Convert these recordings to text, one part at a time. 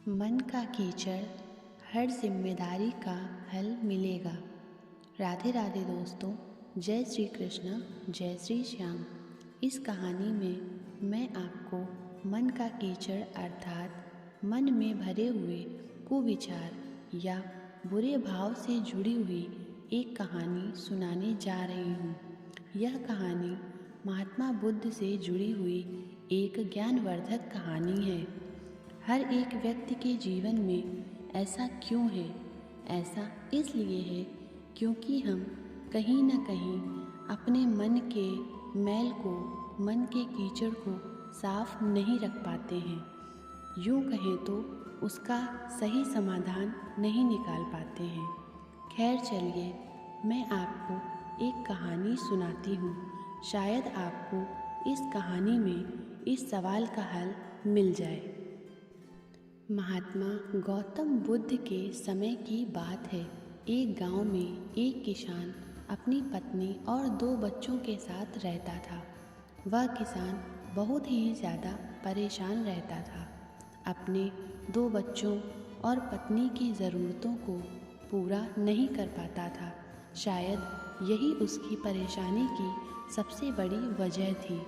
मन का कीचड़, हर जिम्मेदारी का हल मिलेगा। राधे राधे दोस्तों, जय श्री कृष्ण, जय श्री श्याम। इस कहानी में मैं आपको मन का कीचड़ अर्थात मन में भरे हुए कुविचार या बुरे भाव से जुड़ी हुई एक कहानी सुनाने जा रही हूँ। यह कहानी महात्मा बुद्ध से जुड़ी हुई एक ज्ञानवर्धक कहानी है। हर एक व्यक्ति के जीवन में ऐसा क्यों है? ऐसा इसलिए है क्योंकि हम कहीं न कहीं अपने मन के मैल को, मन के कीचड़ को साफ नहीं रख पाते हैं। यूँ कहें तो उसका सही समाधान नहीं निकाल पाते हैं। खैर चलिए, मैं आपको एक कहानी सुनाती हूँ। शायद आपको इस कहानी में इस सवाल का हल मिल जाए। महात्मा गौतम बुद्ध के समय की बात है। एक गांव में एक किसान अपनी पत्नी और 2 बच्चों के साथ रहता था। वह किसान बहुत ही ज़्यादा परेशान रहता था। अपने 2 बच्चों और पत्नी की ज़रूरतों को पूरा नहीं कर पाता था। शायद यही उसकी परेशानी की सबसे बड़ी वजह थी।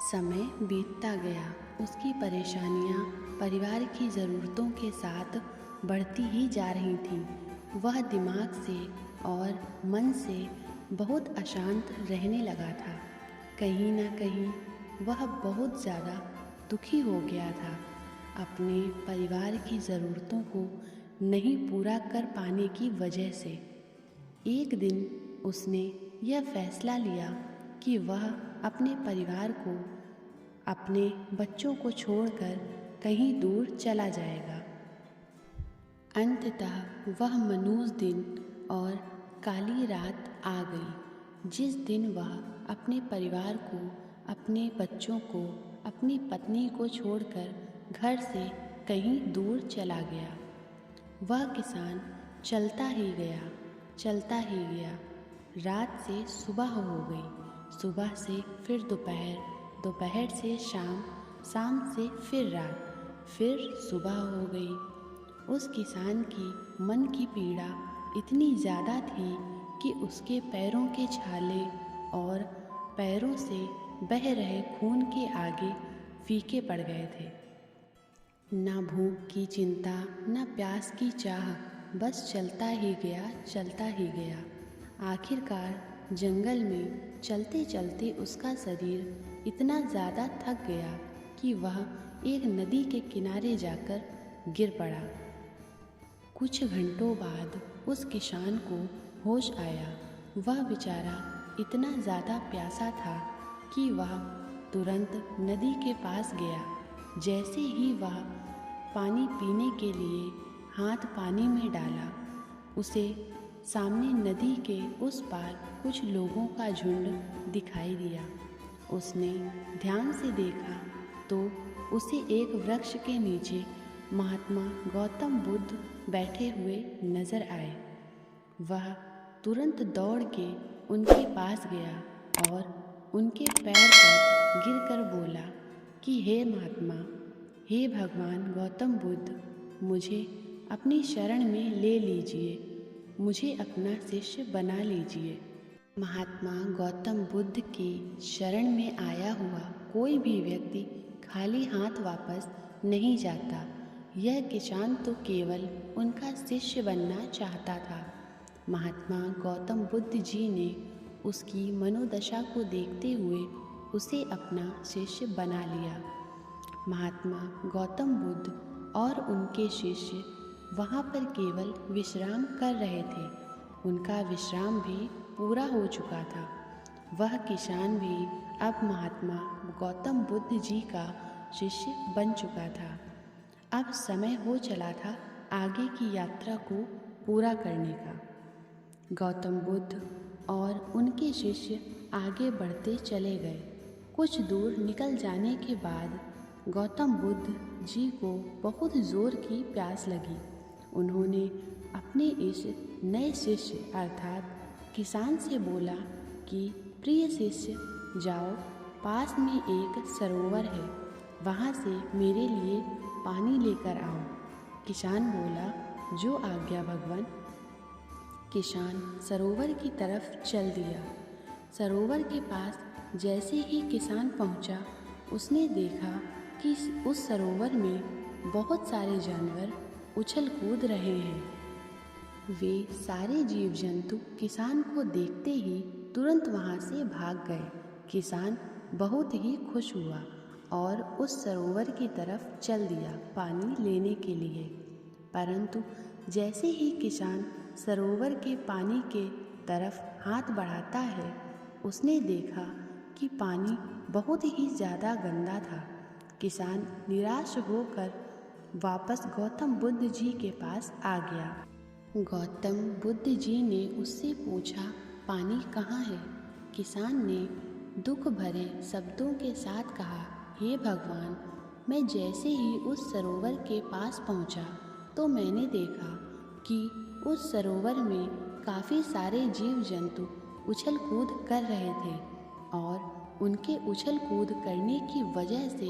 समय बीतता गया, उसकी परेशानियां परिवार की ज़रूरतों के साथ बढ़ती ही जा रही थीं। वह दिमाग से और मन से बहुत अशांत रहने लगा था। कहीं न कहीं वह बहुत ज़्यादा दुखी हो गया था। अपने परिवार की ज़रूरतों को नहीं पूरा कर पाने की वजह से एक दिन उसने यह फैसला लिया कि वह अपने परिवार को, अपने बच्चों को छोड़कर कहीं दूर चला जाएगा। अंततः वह मनूस दिन और काली रात आ गई, जिस दिन वह अपने परिवार को, अपने बच्चों को, अपनी पत्नी को छोड़कर घर से कहीं दूर चला गया। वह किसान चलता ही गया, चलता ही गया। रात से सुबह हो गई, सुबह से फिर दोपहर, दोपहर से शाम, शाम से फिर रात, फिर सुबह हो गई। उस किसान की मन की पीड़ा इतनी ज़्यादा थी कि उसके पैरों के छाले और पैरों से बह रहे खून के आगे फीके पड़ गए थे। ना भूख की चिंता, ना प्यास की चाह, बस चलता ही गया, चलता ही गया। आखिरकार जंगल में चलते चलते उसका शरीर इतना ज़्यादा थक गया कि वह एक नदी के किनारे जाकर गिर पड़ा। कुछ घंटों बाद उस किसान को होश आया। वह बेचारा इतना ज़्यादा प्यासा था कि वह तुरंत नदी के पास गया। जैसे ही वह पानी पीने के लिए हाथ पानी में डाला, उसे सामने नदी के उस पार कुछ लोगों का झुंड दिखाई दिया। उसने ध्यान से देखा तो उसे एक वृक्ष के नीचे महात्मा गौतम बुद्ध बैठे हुए नजर आए। वह तुरंत दौड़ के उनके पास गया और उनके पैर पर गिरकर बोला कि हे महात्मा, हे भगवान गौतम बुद्ध, मुझे अपनी शरण में ले लीजिए, मुझे अपना शिष्य बना लीजिए। महात्मा गौतम बुद्ध के शरण में आया हुआ कोई भी व्यक्ति खाली हाथ वापस नहीं जाता। यह किसान तो केवल उनका शिष्य बनना चाहता था। महात्मा गौतम बुद्ध जी ने उसकी मनोदशा को देखते हुए उसे अपना शिष्य बना लिया। महात्मा गौतम बुद्ध और उनके शिष्य वहाँ पर केवल विश्राम कर रहे थे। उनका विश्राम भी पूरा हो चुका था। वह किसान भी अब महात्मा गौतम बुद्ध जी का शिष्य बन चुका था। अब समय हो चला था आगे की यात्रा को पूरा करने का। गौतम बुद्ध और उनके शिष्य आगे बढ़ते चले गए। कुछ दूर निकल जाने के बाद गौतम बुद्ध जी को बहुत ज़ोर की प्यास लगी। उन्होंने अपने इस नए शिष्य अर्थात किसान से बोला कि प्रिय शिष्य, जाओ, पास में एक सरोवर है, वहाँ से मेरे लिए पानी लेकर आओ। किसान बोला, जो आज्ञा भगवान। किसान सरोवर की तरफ चल दिया। सरोवर के पास जैसे ही किसान पहुंचा, उसने देखा कि उस सरोवर में बहुत सारे जानवर उछल कूद रहे हैं। वे सारे जीव जंतु किसान को देखते ही तुरंत वहां से भाग गए। किसान बहुत ही खुश हुआ और उस सरोवर की तरफ चल दिया पानी लेने के लिए। परंतु जैसे ही किसान सरोवर के पानी के तरफ हाथ बढ़ाता है, उसने देखा कि पानी बहुत ही ज़्यादा गंदा था। किसान निराश होकर वापस गौतम बुद्ध जी के पास आ गया। गौतम बुद्ध जी ने उससे पूछा, पानी कहाँ है? किसान ने दुख भरे शब्दों के साथ कहा, हे भगवान, मैं जैसे ही उस सरोवर के पास पहुंचा तो मैंने देखा कि उस सरोवर में काफ़ी सारे जीव जंतु उछल कूद कर रहे थे और उनके उछल कूद करने की वजह से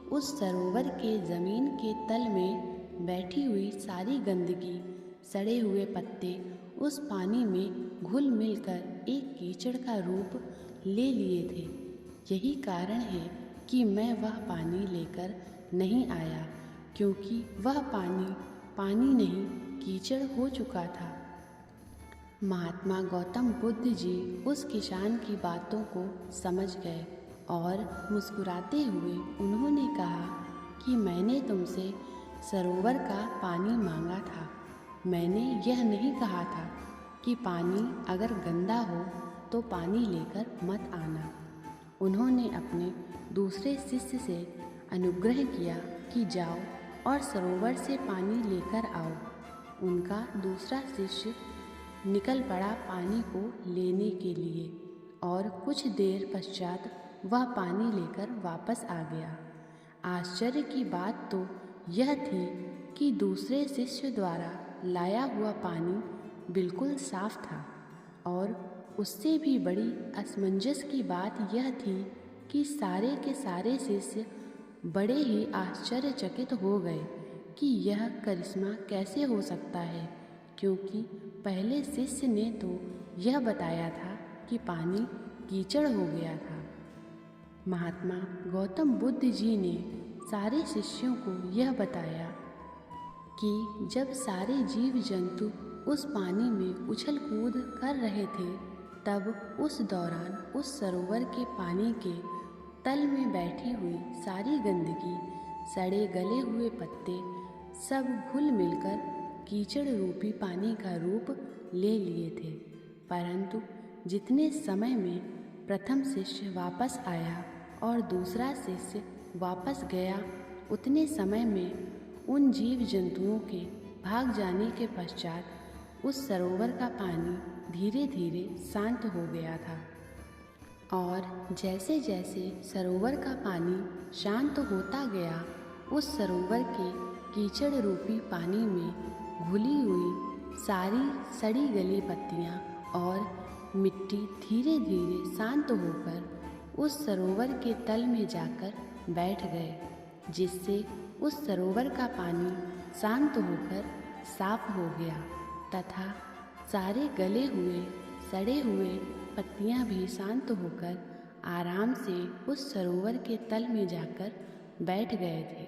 उस सरोवर के ज़मीन के तल में बैठी हुई सारी गंदगी, सड़े हुए पत्ते उस पानी में घुल मिलकर एक कीचड़ का रूप ले लिए थे। यही कारण है कि मैं वह पानी लेकर नहीं आया, क्योंकि वह पानी नहीं कीचड़ हो चुका था। महात्मा गौतम बुद्ध जी उस किसान की बातों को समझ गए और मुस्कुराते हुए उन्होंने कहा कि मैंने तुमसे सरोवर का पानी मांगा था। मैंने यह नहीं कहा था कि पानी अगर गंदा हो तो पानी लेकर मत आना। उन्होंने अपने दूसरे शिष्य से अनुग्रह किया कि जाओ और सरोवर से पानी लेकर आओ। उनका दूसरा शिष्य निकल पड़ा पानी को लेने के लिए और कुछ देर पश्चात वह पानी लेकर वापस आ गया। आश्चर्य की बात तो यह थी कि दूसरे शिष्य द्वारा लाया हुआ पानी बिल्कुल साफ था और उससे भी बड़ी असमंजस की बात यह थी कि सारे के सारे शिष्य बड़े ही आश्चर्यचकित हो गए कि यह करिश्मा कैसे हो सकता है, क्योंकि पहले शिष्य ने तो यह बताया था कि पानी कीचड़ हो गया था। महात्मा गौतम बुद्ध जी ने सारे शिष्यों को यह बताया कि जब सारे जीव जंतु उस पानी में उछल कूद कर रहे थे, तब उस दौरान उस सरोवर के पानी के तल में बैठी हुई सारी गंदगी, सड़े गले हुए पत्ते सब घुल मिलकर कीचड़ रूपी पानी का रूप ले लिए थे। परंतु जितने समय में प्रथम शिष्य वापस आया और दूसरा शिष्य वापस गया, उतने समय में उन जीव जंतुओं के भाग जाने के पश्चात उस सरोवर का पानी धीरे धीरे शांत हो गया था। और जैसे जैसे सरोवर का पानी शांत होता गया, उस सरोवर के कीचड़ रूपी पानी में घुली हुई सारी सड़ी गली पत्तियाँ और मिट्टी धीरे धीरे शांत होकर उस सरोवर के तल में जाकर बैठ गए, जिससे उस सरोवर का पानी शांत होकर साफ हो गया तथा सारे गले हुए सड़े हुए पत्तियाँ भी शांत होकर आराम से उस सरोवर के तल में जाकर बैठ गए थे।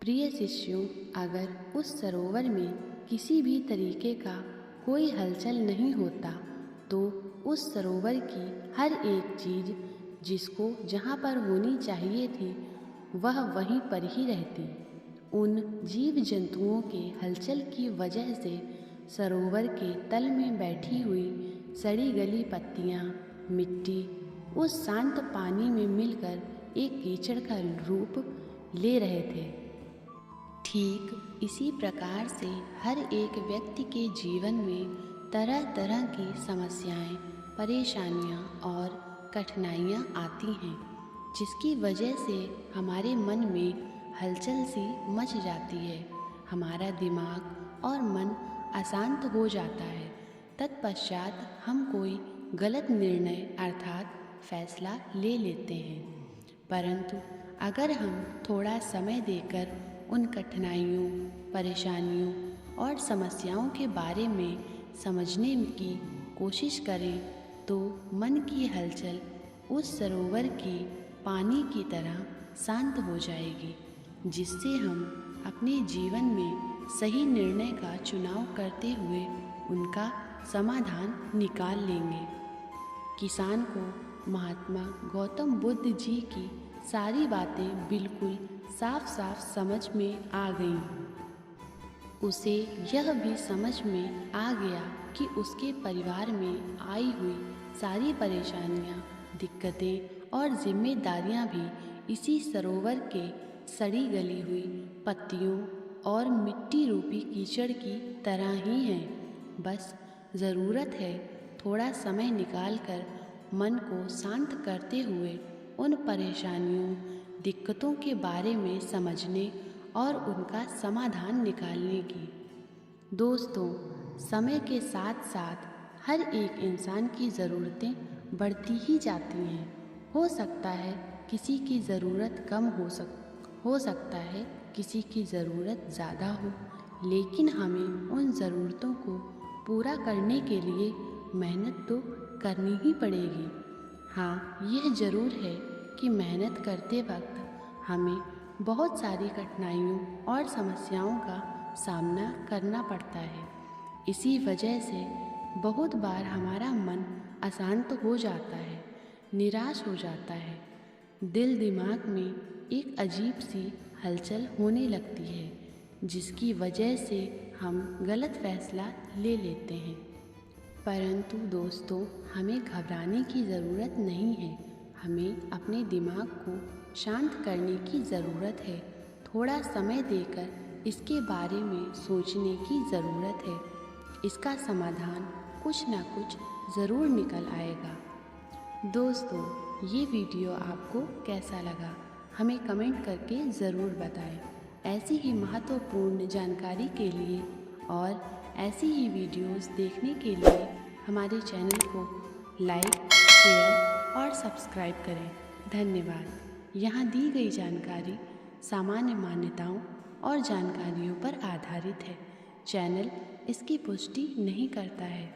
प्रिय शिष्यों, अगर उस सरोवर में किसी भी तरीके का कोई हलचल नहीं होता तो उस सरोवर की हर एक चीज़ जिसको जहाँ पर होनी चाहिए थी वह वहीं पर ही रहती। उन जीव जंतुओं के हलचल की वजह से सरोवर के तल में बैठी हुई सड़ी गली पत्तियाँ, मिट्टी उस शांत पानी में मिलकर एक कीचड़ का रूप ले रहे थे। ठीक इसी प्रकार से हर एक व्यक्ति के जीवन में तरह तरह की समस्याएं, परेशानियां और कठिनाइयां आती हैं, जिसकी वजह से हमारे मन में हलचल सी मच जाती है। हमारा दिमाग और मन अशांत हो जाता है। तत्पश्चात हम कोई गलत निर्णय अर्थात फैसला ले लेते हैं। परंतु अगर हम थोड़ा समय देकर उन कठिनाइयों, परेशानियों और समस्याओं के बारे में समझने की कोशिश करें तो मन की हलचल उस सरोवर के पानी की तरह शांत हो जाएगी, जिससे हम अपने जीवन में सही निर्णय का चुनाव करते हुए उनका समाधान निकाल लेंगे। किसान को महात्मा गौतम बुद्ध जी की सारी बातें बिल्कुल साफ साफ समझ में आ गईं। उसे यह भी समझ में आ गया कि उसके परिवार में आई हुई सारी परेशानियां, दिक्कतें और जिम्मेदारियां भी इसी सरोवर के सड़ी गली हुई पत्तियों और मिट्टी रूपी कीचड़ की तरह ही हैं। बस ज़रूरत है थोड़ा समय निकालकर मन को शांत करते हुए उन परेशानियों, दिक्कतों के बारे में समझने और उनका समाधान निकालने की। दोस्तों, समय के साथ साथ हर एक इंसान की ज़रूरतें बढ़ती ही जाती हैं। हो सकता है किसी की ज़रूरत कम हो सकता है किसी की ज़रूरत ज़्यादा हो, लेकिन हमें उन ज़रूरतों को पूरा करने के लिए मेहनत तो करनी ही पड़ेगी। हाँ, यह ज़रूर है कि मेहनत करते वक्त हमें बहुत सारी कठिनाइयों और समस्याओं का सामना करना पड़ता है। इसी वजह से बहुत बार हमारा मन अशांत हो जाता है, निराश हो जाता है। दिल दिमाग में एक अजीब सी हलचल होने लगती है, जिसकी वजह से हम गलत फैसला ले लेते हैं। परंतु दोस्तों, हमें घबराने की ज़रूरत नहीं है। हमें अपने दिमाग को शांत करने की ज़रूरत है। थोड़ा समय देकर इसके बारे में सोचने की ज़रूरत है। इसका समाधान कुछ ना कुछ ज़रूर निकल आएगा। दोस्तों, ये वीडियो आपको कैसा लगा हमें कमेंट करके ज़रूर बताएं। ऐसी ही महत्वपूर्ण जानकारी के लिए और ऐसी ही वीडियोस देखने के लिए हमारे चैनल को लाइक, शेयर और सब्सक्राइब करें। धन्यवाद। यहाँ दी गई जानकारी सामान्य मान्यताओं और जानकारियों पर आधारित है। चैनल इसकी पुष्टि नहीं करता है।